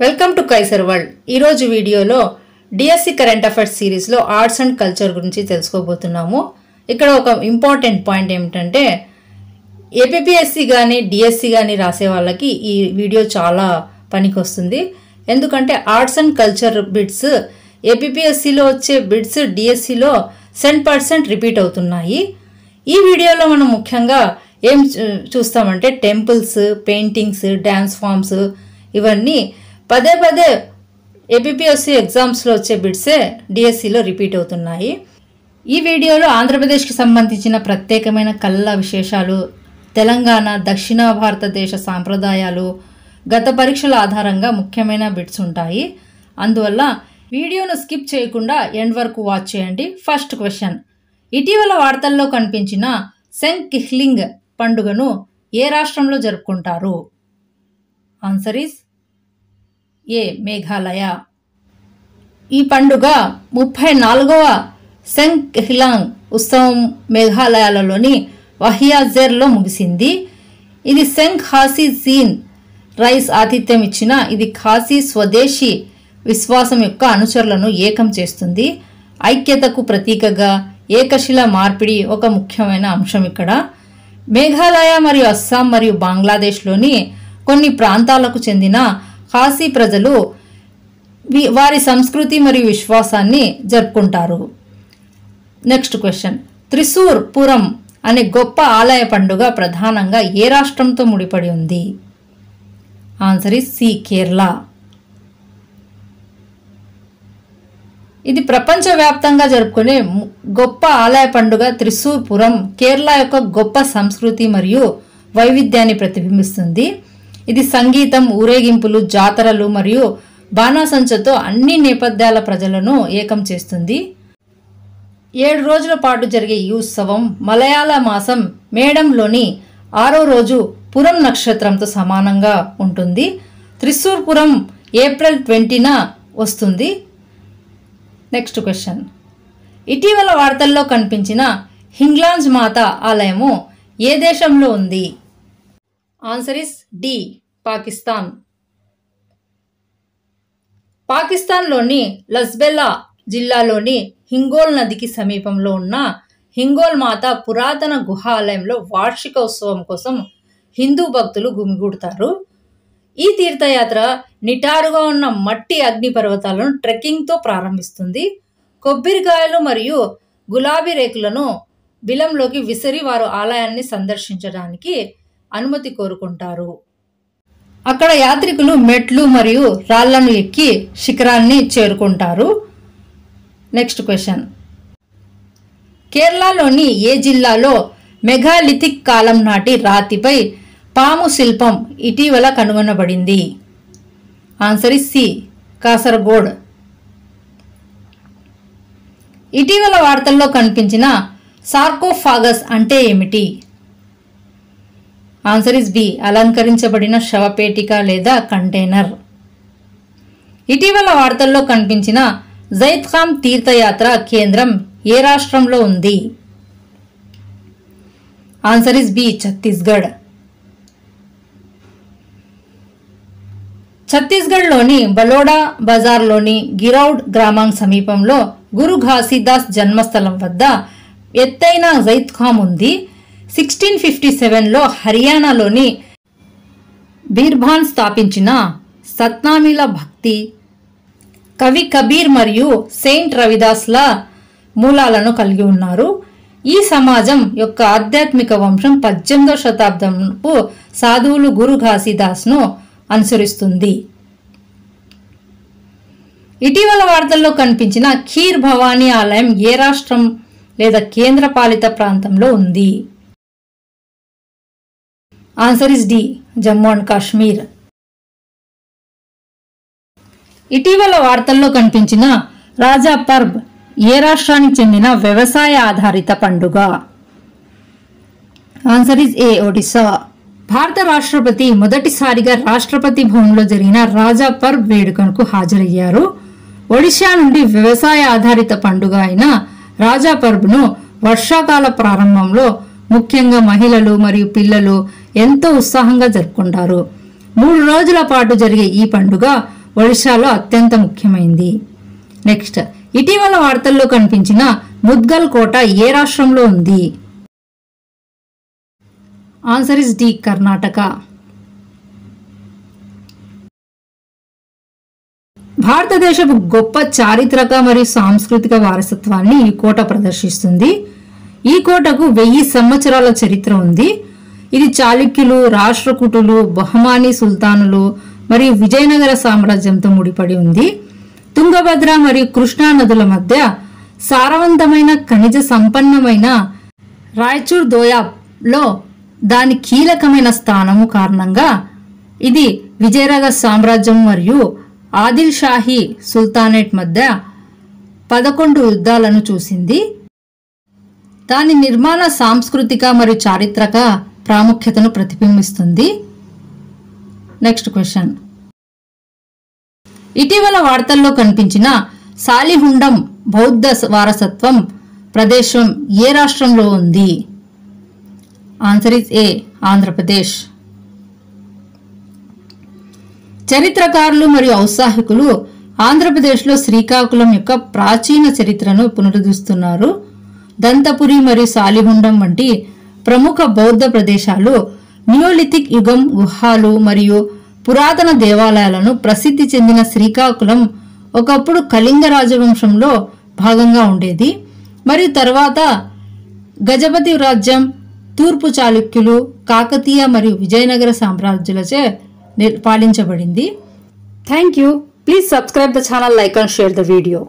Welcome to Kaiser world. ఈరోజు వీడియోలో DSC current affairs సిరీస్లో ఆర్ట్స్ అండ్ కల్చర్ గురించి తెలుసుకోబోతున్నాము. ఇక్కడ ఒక ఇంపార్టెంట్ పాయింట్ ఏమిటంటే ఏపీపీఎస్సి కానీ డిఎస్సి కానీ రాసే వాళ్ళకి ఈ వీడియో చాలా పనికి వస్తుంది. ఎందుకంటే ఆర్ట్స్ అండ్ కల్చర్ బిట్స్ ఏపీపీఎస్సిలో వచ్చే బిట్స్ డిఎస్సిలో 100% రిపీట్ అవుతున్నాయి. ఈ వీడియోలో మనం ముఖ్యంగా ఏం చూస్తామంటే టెంపుల్స్, పెయింటింగ్స్, డ్యాన్స్ ఫామ్స్ ఇవన్నీ పదే పదే ఏపీపీఎస్సి ఎగ్జామ్స్లో వచ్చే బిట్సే డిఎస్సిలో రిపీట్ అవుతున్నాయి. ఈ వీడియోలో ఆంధ్రప్రదేశ్కి సంబంధించిన ప్రత్యేకమైన కళల విశేషాలు, తెలంగాణ, దక్షిణ భారతదేశ సాంప్రదాయాలు, గత పరీక్షల ఆధారంగా ముఖ్యమైన బిట్స్ ఉంటాయి. అందువల్ల వీడియోను స్కిప్ చేయకుండా ఎండ్ వరకు వాచ్ చేయండి. ఫస్ట్ క్వశ్చన్, ఇటీవల వార్తల్లో కనిపించిన సెంగ్ కిహ్లింగ్ పండుగను ఏ రాష్ట్రంలో జరుపుకుంటారు? Answer is a Meghalaya. ఈ పండుగ 34వ సెంగ్ కిహ్లాంగ్ ఉత్సవం మేఘాలయలోని వహియాజెర్లో ముగిసింది. ఇది సెంగ్ ఖాసీ జీన్ రైస్ ఆతిథ్యం ఇచ్చిన ఇది ఖాసీ స్వదేశీ విశ్వాసం యొక్క అనుచరులను ఏకం చేస్తుంది. ఐక్యతకు ప్రతీకగా ఏకశిల మార్పిడి ఒక ముఖ్యమైన అంశం. ఇక్కడ మేఘాలయ మరియు అస్సాం మరియు బంగ్లాదేశ్లోని కొన్ని ప్రాంతాలకు చెందిన ఖాసీ ప్రజలు వారి సంస్కృతి మరియు విశ్వాసాన్ని జరుపుకుంటారు. నెక్స్ట్ క్వశ్చన్, త్రిశూర్ పురం అనే గొప్ప ఆలయ పండుగ ప్రధానంగా ఏ రాష్ట్రంతో ముడిపడి ఉంది? Answer is C Kerala. ఇది ప్రపంచవ్యాప్తంగా జరుపుకునే గొప్ప ఆలయ పండుగ త్రిశూర్ పురం కేరళ యొక్క గొప్ప సంస్కృతి మరియు వైవిధ్యాన్ని ప్రతిబింబిస్తుంది. ఇది సంగీతం, ఊరేగింపులు, జాతరలు మరియు బాణాసంచతో అన్ని నేపథ్యాల ప్రజలను ఏకం చేస్తుంది. 7 రోజుల పాటు జరిగే ఈ ఉత్సవం మలయాళ మాసం మేడంలోని 6వ రోజు పురం నక్షత్రంతో సమానంగా ఉంటుంది. త్రిశూర్ పురం ఏప్రిల్ 20న వస్తుంది. నెక్స్ట్ క్వశ్చన్, ఇటీవల వార్తల్లో కనిపించిన హింగ్లాంజ్ మాత ఆలయము ఏ దేశంలో ఉంది? Answer is D Pakistan. పాకిస్తాన్లోని లస్బెల్లా జిల్లాలోని హింగోల్ నదికి సమీపంలో ఉన్న హింగోల్ మాత పురాతన గుహ ఆలయంలో వార్షిక ఉత్సవం కోసం హిందూ భక్తులు గుమిగూడతారు. ఈ తీర్థయాత్ర నిటారుగా ఉన్న మట్టి అగ్ని పర్వతాలను ట్రెక్కింగ్తో ప్రారంభిస్తుంది. కొబ్బరికాయలు మరియు గులాబీ రేకులను బిలంలోకి విసిరి వారు ఆలయాన్ని సందర్శించడానికి అనుమతి కోరుకుంటారు. అక్కడ యాత్రికులు మెట్లు మరియు రాళ్లను ఎక్కి శిఖరాన్ని చేరుకుంటారు. నెక్స్ట్ క్వశ్చన్, కేరళలోని ఏ జిల్లాలో మెగాలిథిక్ కాలం నాటి రాతిపై పాము శిల్పం ఇటీవల కనుగొనబడింది? Answer is C Kasaragod. ఇటీవల వార్తల్లో కనిపించిన సార్కోఫాగస్ అంటే ఏమిటి? ఆన్సర్ ఇస్ బి అలంకరించబడిన శవపేటిక లేదా కంటైనర్. ఇటీవల వార్తల్లో కనిపించిన జైద్ఖామ్ తీర్థయాత్ర కేంద్రం ఏ రాష్ట్రంలో ఉంది? Answer is B Chhattisgarh. ఛత్తీస్గఢ్లోని బలోడా బజార్లోని గిరౌడ్ గ్రామం సమీపంలో గురు ఘాసీదాస్ జన్మస్థలం వద్ద ఎత్తైన జైద్ఖామ్ ఉంది. 1657లో హర్యానాలోని బీర్భాన్ స్థాపించిన సత్నామీల భక్తి, కవి కబీర్ మరియు సెయింట్ రవిదాస్ల మూలాలను కలిగి ఉన్నారు. ఈ సమాజం యొక్క ఆధ్యాత్మిక వంశం 18వ శతాబ్దంపు సాధువులు గురు ఘాసీదాస్ను అనుసరిస్తుంది. ఇటీవల వార్తల్లో కనిపించిన ఖీర్ భవానీ ఆలయం ఏ రాష్ట్రం లేదా కేంద్రపాలిత ప్రాంతంలో ఉంది? Answer is D Jammu and Kashmir. ఇటీవల వార్తల్లో కనిపించిన రాజా పర్బ్ ఏ రాష్ట్రానికి చెందిన వ్యవసాయ ఆధారిత పండుగ? Answer is a Odisha. భారత రాష్ట్రపతి మొదటిసారిగా రాష్ట్రపతి భవన్లో జరిగిన రాజా పర్బ్ వేడుకకు హాజరయ్యారు. ఒడిశా నుండి వ్యవసాయ ఆధారిత పండుగ అయిన రాజా పర్బ్ను వర్షాకాల ప్రారంభంలో ముఖ్యంగా మహిళలు మరియు పిల్లలు ఎంతో ఉత్సాహంగా జరుపుకుంటారు. 3 రోజుల పాటు జరిగే ఈ పండుగ ఒడిశాలో అత్యంత ముఖ్యమైనది. నెక్స్ట్, ఇటీవల వార్తల్లో కనిపించిన ముద్గల్ కోట ఏ రాష్ట్రంలో ఉంది? Answer is D, Karnataka. భారతదేశపు గొప్ప చారిత్రక మరియు సాంస్కృతిక వారసత్వాన్ని ఈ కోట ప్రదర్శిస్తుంది. ఈ కోటకు 1000 సంవత్సరాల చరిత్ర ఉంది. ఇది చాళుక్యులు, రాష్ట్రకూటులు, బహమానీ సుల్తానులు మరియు విజయనగర సామ్రాజ్యంతో ముడిపడి ఉంది. తుంగభద్ర మరియు కృష్ణా నదుల మధ్య సారవంతమైన ఖనిజ సంపన్నమైన రాయచూర్ దోయాబ్లో దాని కీలకమైన స్థానము కారణంగా ఇది విజయనగర సామ్రాజ్యం మరియు ఆదిల్ షాహీ సుల్తానేట్ మధ్య 11 యుద్ధాలను చూసింది. దాని నిర్మాణ సాంస్కృతిక మరియు చారిత్రక ప్రాముఖ్యతను ప్రతిబింబిస్తుంది. నెక్స్ట్ క్వశ్చన్, ఇటీవల వార్తల్లో కనిపించిన సాలిహుండం బౌద్ధ వారసత్వం ప్రదేశం ఏ రాష్ట్రంలో ఉంది? Answer is a, Andhra Pradesh. చరిత్రకారులు మరియు ఔత్సాహికులు ఆంధ్రప్రదేశ్లో శ్రీకాకుళం యొక్క ప్రాచీన చరిత్రను పునరుద్ధరిస్తున్నారు. దంతపురి మరియు సాలిహుండం వంటి ప్రముఖ బౌద్ధ ప్రదేశాలు నియోలిథిక్ యుగం గుహాలు మరియు పురాతన దేవాలయాలను ప్రసిద్ధి చెందిన శ్రీకాకుళం ఒకప్పుడు కళింగ రాజవంశంలో భాగంగా ఉండేది మరియు తర్వాత గజపతి రాజ్యం, తూర్పు చాళుక్యులు, కాకతీయ మరియు విజయనగర సామ్రాజ్యాలచే పాలించబడింది. Thank you. Please subscribe the channel, like and share the video.